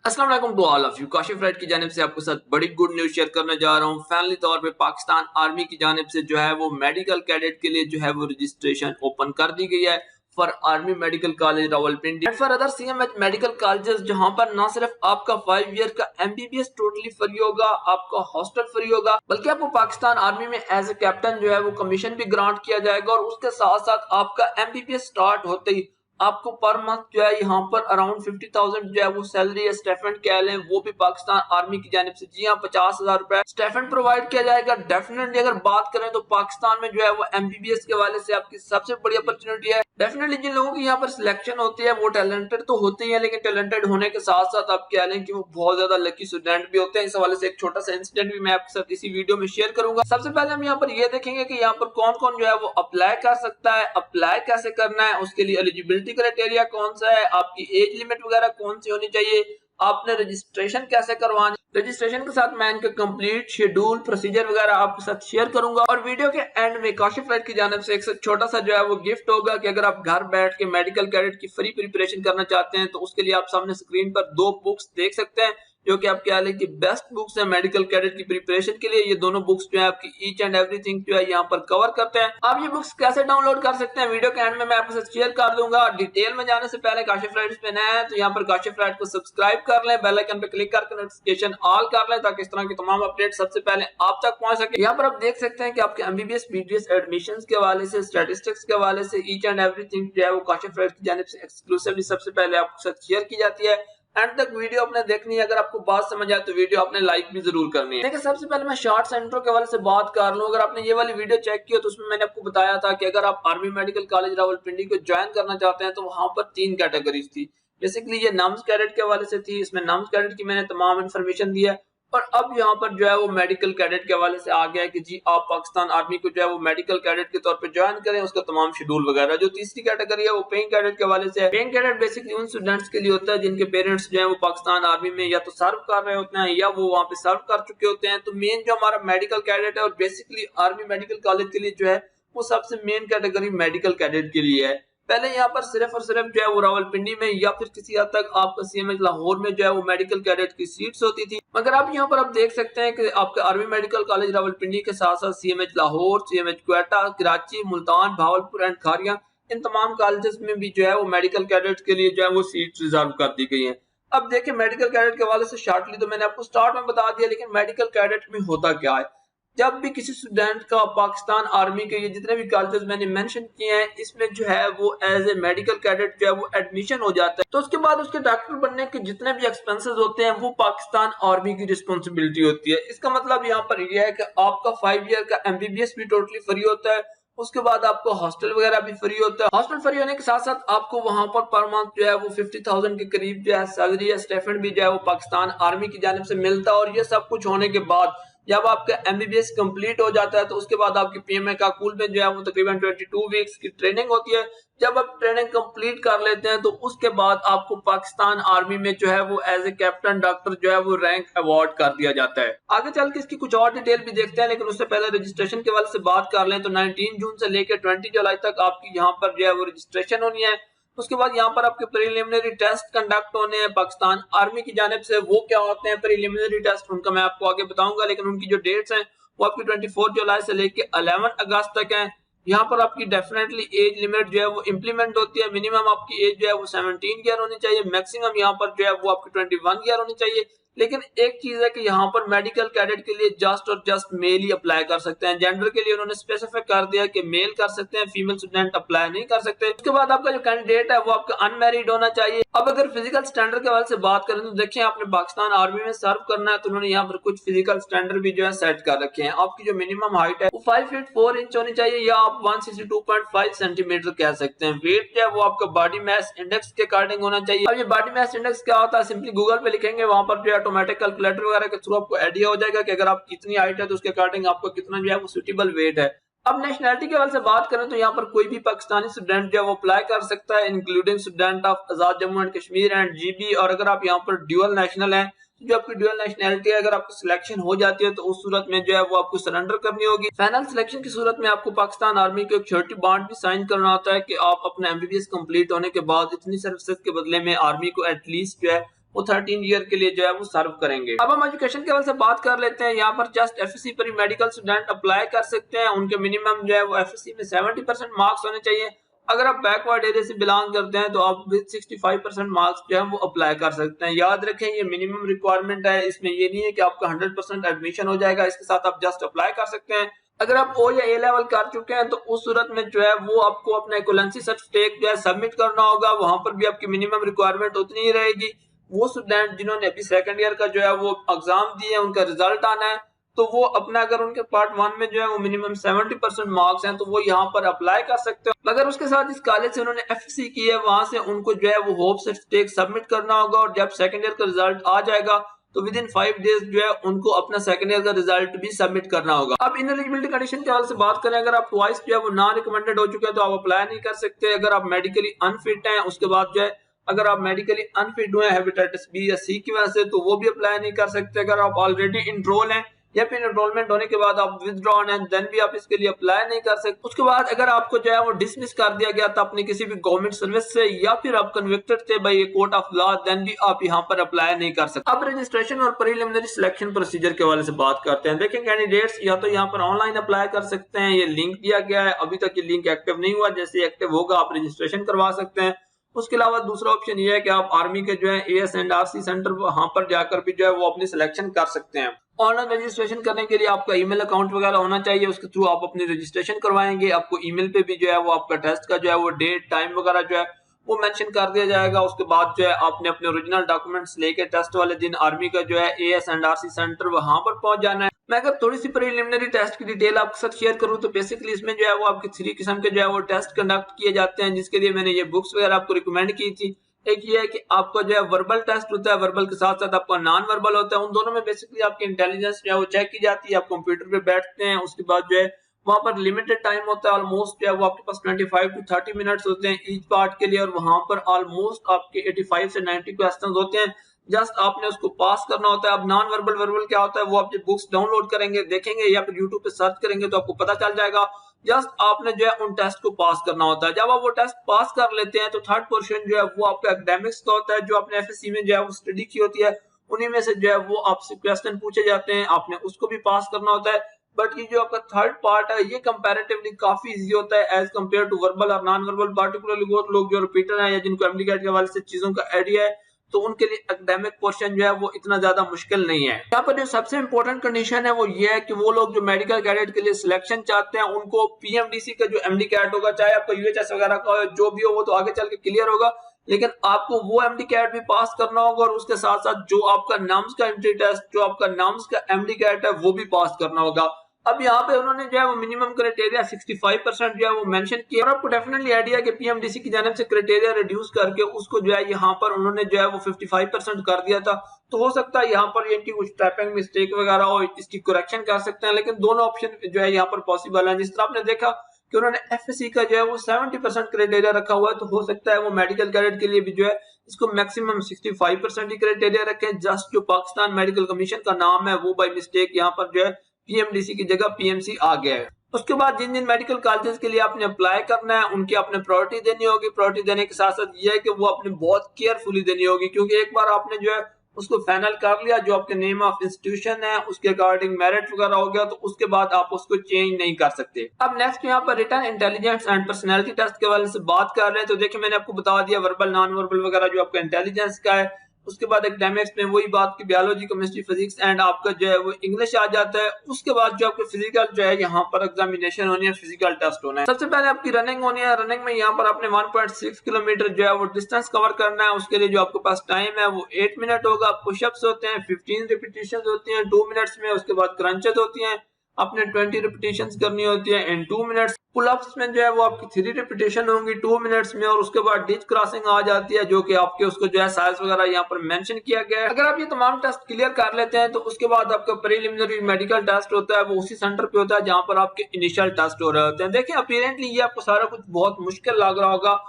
अस्सलाम वालेकुम to all of you. Kashif right की जानिब से आपके साथ बड़ी गुड न्यूज़ शेयर करने जा रहा हूँ। फाइनली तौर पे पाकिस्तान आर्मी की जानिब से जो है वो मेडिकल कैडेट के लिए जो है वो रजिस्ट्रेशन ओपन कर दी गई है for army Medical College Rawalpindi and for other CMH medical colleges, जहां पर ना सिर्फ आपका 5 ईयर का एमबीबीएस टोटली फ्री होगा, आपका हॉस्टल फ्री होगा, बल्कि आपको पाकिस्तान आर्मी में एज ए कैप्टन जो है वो कमीशन भी ग्रांट किया जाएगा और उसके साथ साथ आपका एमबीबीएस स्टार्ट होते ही आपको पर मंथ जो है यहाँ पर अराउंड 50,000 जो है वो सैलरी या स्टाइपेंड कह लें, वो भी पाकिस्तान आर्मी की जानिब से, जी हाँ, 50,000 रुपए स्टाइपेंड प्रोवाइड किया जाएगा। डेफिनेटली अगर बात करें तो पाकिस्तान में जो है वो एमबीबीएस के हवाले से आपकी सबसे बड़ी अपॉर्चुनिटी है। डेफिनेटली जिन लोगों की यहाँ पर सिलेक्शन होती है वो टैलेंटेड तो होते ही है, लेकिन टैलेंटेड होने के साथ साथ आप कह लें कि वो बहुत ज्यादा लकी स्टूडेंट भी होते हैं। इस हवाले से एक छोटा सा इंसिडेंट भी मैं आपके साथ इसी वीडियो में शेयर करूंगा। सबसे पहले हम यहाँ पर ये देखेंगे कि यहाँ पर कौन कौन जो है वो अप्लाई कर सकता है, अप्लाई कैसे करना है, उसके लिए एलिजिबिलिटी क्राइटेरिया कौन सा है, आपकी एज लिमिट वगैरह कौन सी होनी चाहिए, आपने रजिस्ट्रेशन कैसे करवाना। रजिस्ट्रेशन के साथ मैं इनका कंप्लीट शेड्यूल प्रोसीजर वगैरह आपके साथ शेयर करूंगा और वीडियो के एंड में काशिफ राइट की जानिब से एक छोटा सा जो है वो गिफ्ट होगा कि अगर आप घर बैठ के मेडिकल कैडेट की फ्री प्रिपरेशन करना चाहते हैं तो उसके लिए आप सामने स्क्रीन पर 2 बुक्स देख सकते हैं जो कि आपके हाल की बेस्ट बुक्स है मेडिकल कैडेट की प्रिपरेशन के लिए। ये दोनों बुक्स जो है आपकी ईच एंड एवरीथिंग जो है यहाँ पर कवर करते हैं। आप ये बुक्स कैसे डाउनलोड कर सकते हैं वीडियो के एंड में मैं आपके साथ शेयर कर दूंगा। डिटेल में जाने से पहले काशिफ राइट पे नया है तो यहाँ पर काशिफ राइट को सब्सक्राइब कर लें, बेल आइकन पे क्लिक करके नोटिफिकेशन ऑल कर लें ताकि इस तरह की तमाम अपडेट सबसे पहले आप तक पहुंच सके। यहाँ पर आप देख सकते हैं कि आपके एमबीबीएस बीडीएस एडमिशन के हवाले से, स्टैटिस्टिक्स के हवाले से ईच एंड एवरीथिंग जो है वो काशिफ राइट की जानिब से एक्सक्लूसिवली सबसे पहले आपके साथ शेयर की जाती है। एंड तक वीडियो आपने देखनी है। अगर आपको बात समझ आए तो वीडियो आपने लाइक भी जरूर करनी है। देखिए, सबसे पहले मैं शॉर्ट्स इंट्रो के हवाले से बात कर लूं। अगर आपने ये वाली वीडियो चेक की हो तो उसमें मैंने आपको बताया था कि अगर आप आर्मी मेडिकल कॉलेज रावलपिंडी को ज्वाइन करना चाहते हैं तो वहां पर 3 कैटेगरीज थी। बेसिकली ये नम्स कैडेट के हवाले से थी, इसमें नम्स कैडेट की मैंने तमाम इन्फॉर्मेशन दी है और अब यहाँ पर जो है वो मेडिकल कैडेट के हवाले से आ गया है कि जी आप पाकिस्तान आर्मी को जो है वो मेडिकल कैडेट के तौर पे ज्वाइन करें, उसका तमाम शेड्यूल वगैरह। जो तीसरी कैटेगरी है वो पेइंग कैडेट के हवाले से है। पेइंग कैडेट बेसिकली उन स्टूडेंट्स के लिए होता है जिनके पेरेंट्स जो है वो पाकिस्तान आर्मी में या तो सर्व कर रहे होते हैं या वो वहाँ पे सर्व कर चुके होते हैं। तो मेन जो हमारा मेडिकल कैडेट है और बेसिकली आर्मी मेडिकल कॉलेज के लिए जो है वो सबसे मेन कैटेगरी मेडिकल कैडेट के लिए है। पहले यहाँ पर सिर्फ और सिर्फ जो है वो रावलपिंडी में या फिर किसी हद तक आपका सीएमएच लाहौर में जो है वो मेडिकल कैडेट की सीट्स होती थी, मगर आप यहाँ पर आप देख सकते हैं कि आपका आर्मी मेडिकल कॉलेज रावलपिंडी के साथ साथ CMH Lahore, CMH Quetta, Karachi, Multan, Bahawalpur and Kharian, इन तमाम कॉलेजेस में भी जो है वो मेडिकल कैडेट के लिए जो है वो सीट्स रिजर्व कर दी गई है। अब देखिए, मेडिकल कैडेट के हवाले से शॉर्टली तो मैंने आपको स्टार्ट में बता दिया, लेकिन मेडिकल कैडेट में होता क्या है। जब भी किसी स्टूडेंट का पाकिस्तान आर्मी के ये जितने भी कॉलेजेस मैंने मेंशन किए हैं इसमें जो है वो एज ए मेडिकल कैडेट जो है वो एडमिशन हो जाता है, तो उसके बाद उसके डॉक्टर बनने के जितने भी एक्सपेंसेस होते हैं वो पाकिस्तान आर्मी की रिस्पॉन्सिबिलिटी होती है। इसका मतलब यहाँ पर यह है कि आपका 5 ईयर का एमबीबीएस भी टोटली फ्री होता है, उसके बाद आपको हॉस्टल वगैरह भी फ्री होता है। हॉस्टल फ्री होने के साथ साथ आपको वहां पर मंथ जो है वो 50,000 के करीब जो है सैलरी या स्टाइपेंड भी जो है वो पाकिस्तान आर्मी की जानिब से मिलता है। और ये सब कुछ होने के बाद जब आपका एमबीबीएस कंप्लीट हो जाता है तो उसके बाद आपकी पीएमए काकुल में जो है वो तकरीबन 22 वीक्स की ट्रेनिंग होती है। जब आप ट्रेनिंग कंप्लीट कर लेते हैं तो उसके बाद आपको पाकिस्तान आर्मी में जो है वो एज ए कैप्टन डॉक्टर जो है वो रैंक अवार्ड कर दिया जाता है। आगे चल के इसकी कुछ और डिटेल भी देखते हैं, लेकिन उससे पहले रजिस्ट्रेशन के वाले से बात कर लें तो 19 जून से लेकर 20 जुलाई तक आपकी यहाँ पर जो है वो रजिस्ट्रेशन होनी है। उसके बाद यहाँ पर आपके प्रीलिमिनरी टेस्ट कंडक्ट होने हैं पाकिस्तान आर्मी की जानिब से। वो क्या होते हैं प्रीलिमिनरी टेस्ट, उनका मैं आपको आगे बताऊंगा, लेकिन उनकी जो डेट्स हैं वो आपकी 24 जुलाई से लेके 11 अगस्त तक है। यहाँ पर आपकी डेफिनेटली एज लिमिट जो है वो इम्प्लीमेंट होती है। मिनिमम आपकी एज जो है वो 17 ईयर होनी चाहिए, मैक्सिमम यहाँ पर जो है वो आपकी 21 ईयर होनी चाहिए। लेकिन एक चीज है कि यहाँ पर मेडिकल कैडेट के लिए जस्ट और जस्ट मेल ही अप्लाई कर सकते हैं। जेंडर के लिए उन्होंने स्पेसिफाई कर दिया कि मेल कर सकते हैं, फीमेल स्टूडेंट अप्लाई नहीं कर सकते। उसके बाद आपका जो कैंडिडेट है वो आपका अनमैरिड होना चाहिए। अब अगर फिजिकल स्टैंडर्ड के हवाले से बात करें तो देखिए, आपने पाकिस्तान आर्मी में सर्व करना है तो उन्होंने यहाँ पर कुछ फिजिकल स्टैंडर्ड भी जो है सेट कर रखे हैं। आपकी जो मिनिमम हाइट है वो 5 फीट 4 इंच होनी चाहिए या आप 162.5 सेंटीमीटर कह सकते हैं। वेट जो है वो आपका बॉडी मास इंडेक्स के अकॉर्डिंग होना चाहिए। अब ये बॉडी मास इंडेक्स क्या होता है, सिंपली गूगल पे लिखेंगे, वहां पर जो ऑटोमेटिक कैलकुलेटर वगैरह के थ्रू आपको आइडिया हो जाएगा कि अगर आप कितनी हाइट है तो उसके अकॉर्डिंग आपको कितना जो है वो सूटेबल वेट है। अब नेशनैलिटी के हवाले से बात करें तो यहाँ पर कोई भी पाकिस्तानी स्टूडेंट जो है वो अप्लाई कर सकता है, including student of Azad Jammu and Kashmir and GB. और अगर आप यहाँ पर ड्यूअल नेशनल हैं, जो आपकी ड्यूअल नेशनैलिटी है, अगर आपकी सिलेक्शन हो जाती है तो उस सूरत में जो है वो आपको सरेंडर करनी होगी। फाइनल सिलेक्शन की सूरत में आपको पाकिस्तान आर्मी को एक छोटी बॉन्ड भी साइन करना होता है कि आप अपने एमबीबीएस कंप्लीट होने के बाद इतनी सर्विसेज के बदले में आर्मी को एटलीस्ट जो है वो 13 ईयर के लिए जो है वो सर्व करेंगे। अब हम एजुकेशन के हवाले से बात कर लेते हैं। यहाँ पर जस्ट एफएससी पर ही मेडिकल स्टूडेंट अप्लाई कर सकते हैं। उनके मिनिमम जो है वो एफएससी में 70% मार्क्स होने चाहिए। अगर आप बैकवर्ड एरिया से बिलोंग करते हैं तो आप विद 65% मार्क्स जो है वो अप्लाई कर सकते हैं। याद रखें ये मिनिमम रिक्वायरमेंट है, इसमें ये नहीं है कि आपका 100% एडमिशन हो जाएगा, इसके साथ आप जस्ट अप्लाई कर सकते हैं। अगर आप ओ या ए लेवल कर चुके हैं तो उस सूरत में जो है वो आपको अपना इक्विवेलेंसी सर्टिफिकेट जो है सबमिट करना होगा। वहां पर भी आपकी मिनिमम रिक्वायरमेंट उतनी ही रहेगी। वो स्टूडेंट जिन्होंने अभी सेकंड ईयर का जो है वो एग्जाम दिए, उनका रिजल्ट आना है, तो वो अपना अगर उनके पार्ट 1 में जो है वो मिनिमम 70% मार्क्स हैं तो वो यहाँ पर अप्लाई कर सकते हैं। अगर उसके साथ इस कॉलेज से उन्होंने एफएससी की है, वहां से उनको जो है वो होप सर्टिफिकेट सबमिट करना होगा और जब सेकंड ईयर का रिजल्ट आ जाएगा तो विद इन 5 डेज जो है उनको अपना सेकंड ईयर का रिजल्ट भी सबमिट करना होगा। अब इन एलिजिबिलिटी कंडीशन के हवाले से बात करें, अगर आप ट्वाइस जो है वो नॉन रिकमेंडेड हो चुके हैं तो आप अप्लाई नहीं कर सकते। अगर आप मेडिकली अनफिट हैं, उसके बाद जो है अगर आप मेडिकली अनफिट हुए हेपेटाइटिस बी या सी की वजह से तो वो भी अप्लाई नहीं कर सकते। अगर आप ऑलरेडी इनरोल हैं या फिर एनरोलमेंट होने के बाद आप विथड्रॉन हैं देन भी आप इसके लिए अप्लाई नहीं कर सकते। उसके बाद अगर आपको जो है वो डिसमिस कर दिया गया था अपनी किसी भी गवर्नमेंट सर्विस से या फिर आप कन्विक्टेड थे by court of law, then भी आप यहाँ पर अप्लाई नहीं कर सकते। अब रजिस्ट्रेशन और प्रीलिमिनरी सिलेक्शन प्रोसीजर के हवाले से बात करते हैं। देखें कैंडिडेट्स या तो यहाँ पर ऑनलाइन अप्लाई कर सकते हैं, ये लिंक दिया गया है, अभी तक ये लिंक एक्टिव नहीं हुआ, जैसे एक्टिव होगा आप रजिस्ट्रेशन करवा सकते हैं। उसके अलावा दूसरा ऑप्शन ये है कि आप आर्मी के जो है AS&RC सेंटर वहां पर जाकर भी जो है वो अपनी सिलेक्शन कर सकते हैं। ऑनलाइन रजिस्ट्रेशन करने के लिए आपका ईमेल अकाउंट वगैरह होना चाहिए, उसके थ्रू आप अपनी रजिस्ट्रेशन करवाएंगे। आपको ईमेल पे भी जो है वो आपका टेस्ट का जो है वो डेट टाइम वगैरह जो है वो मेंशन कर दिया जाएगा। उसके बाद जो है आपने अपने ओरिजिनल डॉक्यूमेंट्स लेके टेस्ट वाले दिन आर्मी का जो है AS&RC सेंटर वहां पर पहुंच जाना है। मैं अगर थोड़ी सी प्रीलिमिनरी टेस्ट की डिटेल आपके साथ शेयर करूं तो बेसिकली इसमें जो है वो आपके 3 किस्म के जो है वो टेस्ट कंडक्ट किए जाते हैं, जिसके लिए मैंने ये बुक्स वगैरह आपको रिकमेंड की थी। एक ये है कि आपका जो है वर्बल टेस्ट होता है, वर्बल के साथ साथ आपका नॉन वर्बल होता है। उन दोनों में बेसिकली आपकी इंटेलिजेंस जो है वो चेक की जाती है। आप कंप्यूटर पे बैठते हैं, उसके बाद जो है वहां पर लिमिटेड टाइम होता है, ऑलमोस्ट जो है वो आपके पास 25 to 30 मिनट्स होते हैं ईच पार्ट के लिए, और वहां पर ऑलमोस्ट आपके 85 से 90 क्वेश्चंस होते हैं। जस्ट आपने उसको पास करना होता है। अब नॉन वर्बल वर्बल क्या होता है वो आप जब बुक्स डाउनलोड करेंगे देखेंगे या फिर यूट्यूब पे सर्च करेंगे तो आपको पता चल जाएगा। जस्ट आपने जो है उन टेस्ट को पास करना होता है। जब आप वो टेस्ट पास कर लेते हैं तो थर्ड पोर्शन जो है वो आपका एकेडमिक्स का होता है, जो आपने एफएससी में जो है वो स्टडी की होती है, उन्हीं में से जो है वो आपसे क्वेश्चन पूछे जाते हैं, आपने उसको भी पास करना होता है। बट ये जो आपका थर्ड पार्ट है ये कंपैरेटिवली काफी इजी होता है एज कंपेयर टू वर्बल और नॉन वर्बल। पार्टिकुलरली वो लोग जो रिपीटर हैं या जिनको एमडीकैट के हवाले से चीजों का आइडिया है तो उनके लिए एकेडमिक पोर्शन जो है वो इतना ज्यादा मुश्किल नहीं है। यहाँ पर जो सबसे इंपॉर्टेंट कंडीशन है वो ये है कि वो लोग जो मेडिकल कैडेट के लिए सिलेक्शन चाहते हैं उनको पीएमडीसी का जो एमडीकैट होगा, चाहे आपका यूएचएस वगैरह का जो भी हो वो तो आगे चल के क्लियर होगा, लेकिन आपको वो एमडीकैट भी पास करना होगा और उसके साथ साथ जो आपका नाम्स का एंट्री टेस्ट, जो आपका नाम्स का एमडीकैट है वो भी पास करना होगा। अब यहाँ पे उन्होंने जो है वो मिनिमम क्राइटेरिया 65% जो है वो मेंशन किया, और आपको डेफिनेटली आइडिया कि पीएमडीसी की जानिब से क्राइटेरिया रिड्यूस करके उसको जो है यहाँ पर उन्होंने जो है वो 55% कर दिया था। तो हो सकता है यहाँ पर इनकी कुछ टाइपिंग मिस्टेक वगैरह हो, इसकी करेक्शन कर सकते हैं, लेकिन दोनों ऑप्शन जो है यहाँ पर पॉसिबल है। जिस तरह आपने देखा कि उन्होंने एफएससी का जो है वो 70% क्राइटेरिया रखा हुआ है, तो हो सकता है वो मेडिकल कैडेट के लिए भी जो है इसको मैक्सिमम 65% ही क्राइटेरिया रखें। जस्ट जो पाकिस्तान मेडिकल कमीशन का नाम है वो बाय मिस्टेक यहाँ पर जो है पीएमडीसी की जगह पीएमसी आ गया है। उसके बाद जिन जिन मेडिकल कॉलेजेस के लिए आपने अप्लाई करना है उनकी आपने प्रायोरिटी देनी होगी। प्रायोरिटी देने के साथ साथ ये है कि वो आपने बहुत केयरफुली देनी होगी, क्योंकि एक बार आपने जो है उसको फाइनल कर लिया, जो आपके नेम ऑफ इंस्टीट्यूशन है उसके अकॉर्डिंग मेरिट वगैरह हो गया, तो उसके बाद आप उसको चेंज नहीं कर सकते। अब नेक्स्ट यहाँ पर written intelligence and personality test के हवाले से बात कर रहे हैं। तो देखिए मैंने आपको बता दिया वर्बल नॉन वर्बल वगैरह जो आपका इंटेलिजेंस का है। उसके बाद एकेडमिक्स में वही बात की बायोलॉजी केमिस्ट्री फिजिक्स एंड आपका जो है वो इंग्लिश आ जाता है। उसके बाद जो आपके फिजिकल जो है यहाँ पर एग्जामिनेशन होनी है, फिजिकल टेस्ट होना है। सबसे पहले आपकी रनिंग होनी है। रनिंग में यहाँ पर आपने 1.6 किलोमीटर जो है वो डिस्टेंस कवर करना है। उसके लिए जो आपके पास टाइम है वो 8 मिनट होगा। पुशअप्स होते हैं 15 रिपीटेशन होती हैं 2 मिनट्स में। उसके बाद क्रंचेस होती हैं, आपने 20 रिपीटेशंस करनी होती है इन 2 मिनट्स। पुलअप्स में जो है वो आपकी 3 रिपीटेशन होंगी 2 मिनट्स में। और उसके बाद डिच क्रॉसिंग आ जाती है, जो कि आपके उसको जो है साइज वगैरह यहाँ पर मेंशन किया गया है। अगर आप ये तमाम टेस्ट क्लियर कर लेते हैं तो उसके बाद आपका प्रीलिमिनरी मेडिकल टेस्ट होता है, वो उसी सेंटर पे होता है जहाँ पर आपके इनिशियल टेस्ट हो रहे होते हैं। देखिए अपीरेंटली ये आपको सारा कुछ बहुत मुश्किल लग रहा होगा।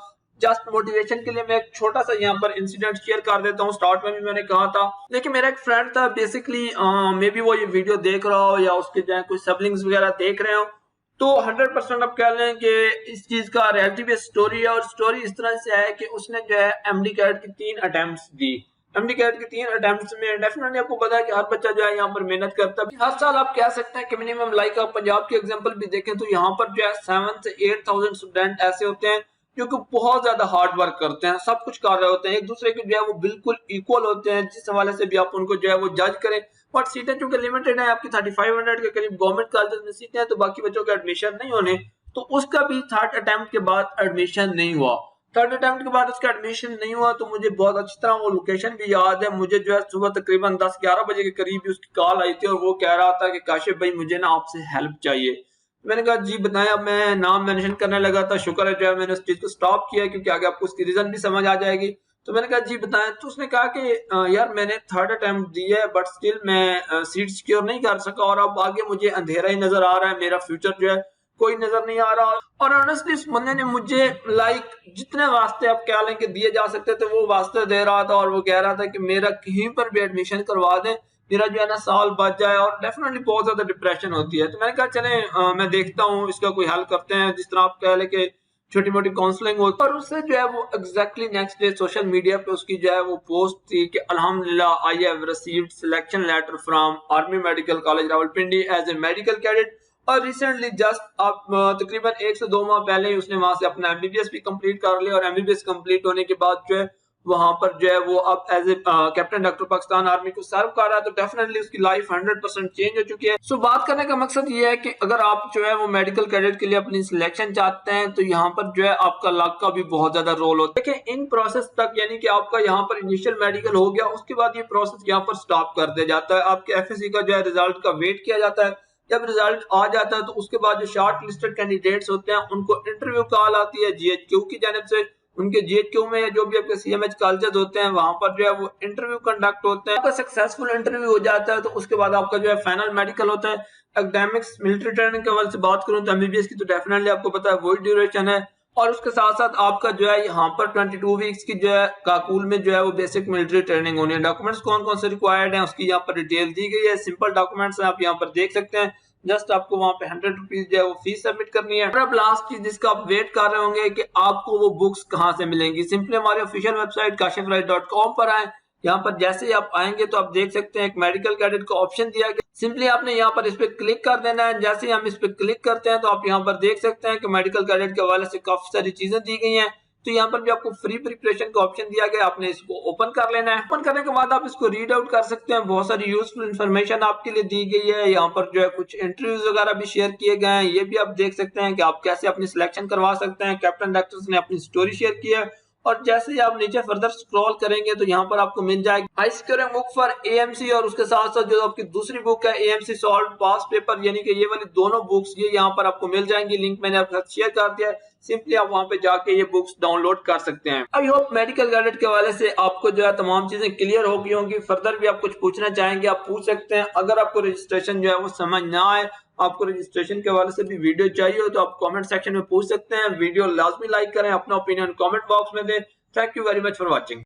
जस्ट मोटिवेशन के लिए मैं एक छोटा सा यहाँ पर इंसिडेंट शेयर कर देता हूँ। स्टार्ट में भी मैंने कहा था, देखिए मेरा एक फ्रेंड था, बेसिकली मे बी वो ये वीडियो देख रहा हो या उसके जो है कुछ सिबलिंग्स वगैरह देख रहे हो, तो 100% आप कह लें कि इस चीज का रियलिटी बेस्ड स्टोरी है। और स्टोरी इस तरह से है कि उसने जो है एमडी कैट की 3 अटेम्प्ट्स दी, एमडी कैट के 3 अटेम्प्ट्स में। डेफिनेटली आपको पता है कि हर बच्चा जो है यहाँ पर मेहनत करता है। हर साल आप कह सकते हैं कि मिनिमम लाइक आप पंजाब की एग्जांपल भी देखें तो यहाँ पर जो है 7 से 8,000 स्टूडेंट ऐसे होते हैं जो कि बहुत ज्यादा हार्ड वर्क करते हैं, सब कुछ कर रहे होते हैं, एक दूसरे के जो है वो बिल्कुल इक्वल होते हैं, जिस हवाले से भी आप उनको जो है वो जज करें। बट सीटें चूंकि लिमिटेड है, आपकी 3500 के करीब गवर्नमेंट कॉलेज में सीटें हैं, तो बाकी बच्चों के एडमिशन नहीं होने, तो उसका भी थर्ड अटेम्प्ट के बाद एडमिशन नहीं हुआ। थर्ड अटेम्प्ट के बाद उसका एडमिशन नहीं हुआ तो मुझे बहुत अच्छी तरह वो लोकेशन भी याद है। मुझे जो है सुबह तकरीबन 10-11 बजे के करीब उसकी कॉल आई थी और वो कह रहा था कि काशिफ भाई मुझे ना आपसे हेल्प चाहिए। मैंने कहा जी बताएं। अब मैं नाम मेंशन करने लगा था, शुक्र है जो है मैंने उस चीज को स्टॉप किया क्योंकि आगे आपको उसकी रीजन भी समझ आ जाएगी। तो मैंने कहा जी बताएं। तो उसने कहा कि यार मैंने थर्ड अटेम्प्ट दिया है बट स्टिल मैं सीट सिक्योर नहीं कर सका और अब आगे मुझे अंधेरा ही नजर आ रहा है, मेरा फ्यूचर जो है कोई नजर नहीं आ रहा। और ऑनेस्टली इस बंदे ने मुझे जितने वास्ते आप कह लें कि दिए जा सकते थे वो वास्ते दे रहा था और वो कह रहा था कि मेरा कहीं पर भी एडमिशन करवा दें, मेरा जो है ना साल बच जाए। और डेफिनेटली बहुत ज्यादा डिप्रेशन होती है। तो मैंने कहा चले मैं देखता हूँ इसका कोई हल करते हैं, जिस तरह आप कह लें कि छोटी मोटी काउंसलिंग होती है। और उससे जो है वो exactly next day social media पे उसकी जो है वो पोस्ट थी कि अल्हम्दुलिल्लाह I have received selection letter from Army Medical College Rawalpindi as a medical cadet. और रिसेंटली जस्ट अब तकरीबन 1 से 2 माह पहले ही उसने वहां से अपना एमबीबीएस भी कंप्लीट कर लिया और एमबीबीएस कंप्लीट होने के बाद जो है वहां पर जो है वो अब as a captain doctor Pakistan Army को सर्व कर रहा है। तो डेफिनेटली उसकी लाइफ 100% चेंज हो चुकी है। सो बात करने का मकसद ये है कि अगर आप जो है वो मेडिकल कैडेट के लिए अपनी सिलेक्शन चाहते हैं तो यहाँ पर जो है आपका लक का भी बहुत ज्यादा रोल होता है। देखिए इन प्रोसेस तक यानी कि आपका यहाँ पर इनिशियल मेडिकल हो गया, उसके बाद ये प्रोसेस यहाँ पर स्टॉप कर दिया जाता है। आपके एफएससी का जो है रिजल्ट का वेट किया जाता है। जब रिजल्ट आ जाता है तो उसके बाद जो शॉर्ट लिस्टेड कैंडिडेट्स होते हैं उनको इंटरव्यू कॉल आती है जीएचक्यू की जानिब से। उनके जीएचक्यू में या जो भी आपके सीएमएच कॉलेजेस होते हैं वहां पर जो है वो इंटरव्यू कंडक्ट होते हैं। आपका सक्सेसफुल इंटरव्यू हो जाता है तो उसके बाद आपका जो है फाइनल मेडिकल होता है। एकेडमिक्स मिलिट्री ट्रेनिंग के हवाले से बात करूं तो एमबीबीएस की तो डेफिनेटली आपको पता है वही ड्यूरेशन है। और उसके साथ साथ आपका जो है यहाँ पर 22 वीक्स की जो है काकूल में जो है वो बेसिक मिलिट्री ट्रेनिंग होनी है। डॉक्यूमेंट्स कौन कौन से रिक्वायर्ड हैं उसकी यहाँ पर डिटेल दी गई है। सिंपल डॉक्यूमेंट्स आप यहाँ पर देख सकते हैं। जस्ट आपको वहां पे 100 रुपीज जो है वो फीस सबमिट करनी है। अब लास्ट चीज जिसका आप वेट कर रहे होंगे कि आपको वो बुक्स कहाँ से मिलेंगी, सिंपली हमारे ऑफिशियल वेबसाइट kashifraj.com पर आए। यहाँ पर जैसे ही आप आएंगे तो आप देख सकते हैं एक मेडिकल कैडेट का ऑप्शन दिया गया। सिंपली आपने यहाँ पर इस पे क्लिक कर देना है। जैसे ही हम इस पे क्लिक करते हैं तो आप यहाँ पर देख सकते हैं कि मेडिकल कैडेट के हवाले से काफी सारी चीजें दी गई हैं। तो यहाँ पर भी आपको फ्री प्रिपरेशन का ऑप्शन दिया गया, आपने इसको ओपन कर लेना है। ओपन करने के बाद आप इसको रीड आउट कर सकते हैं। बहुत सारी यूजफुल इन्फॉर्मेशन आपके लिए दी गई है। यहाँ पर जो है कुछ इंटरव्यूज वगैरह भी शेयर किए गए हैं, ये भी आप देख सकते हैं कि आप कैसे अपनी सिलेक्शन करवा सकते हैं। कैप्टन डॉक्टर्स ने अपनी स्टोरी शेयर की है। और जैसे ही आप नीचे फर्दर स्क्रॉल करेंगे तो यहाँ पर आपको मिल जाएगी high securing book for AMC और उसके साथ साथ जो आपकी दूसरी बुक है एएमसी सॉल्व पास पेपर, यानी कि ये वाली दोनों बुक्स ये यहाँ पर आपको मिल जाएंगी। लिंक मैंने आपके साथ शेयर कर दिया है, सिंपली आप वहां पे जाके ये बुक्स डाउनलोड कर सकते हैं। आई होप मेडिकल कैडेट के हवाले से आपको जो है तमाम चीजें क्लियर हो गई होंगी। फर्दर भी आप कुछ पूछना चाहेंगे आप पूछ सकते हैं। अगर आपको रजिस्ट्रेशन जो है वो समझ ना आए, आपको रजिस्ट्रेशन के हवाले से भी वीडियो चाहिए हो तो आप कमेंट सेक्शन में पूछ सकते हैं। वीडियो लाजमी लाइक करें, अपना ओपिनियन कमेंट बॉक्स में दें। Thank you very much for watching.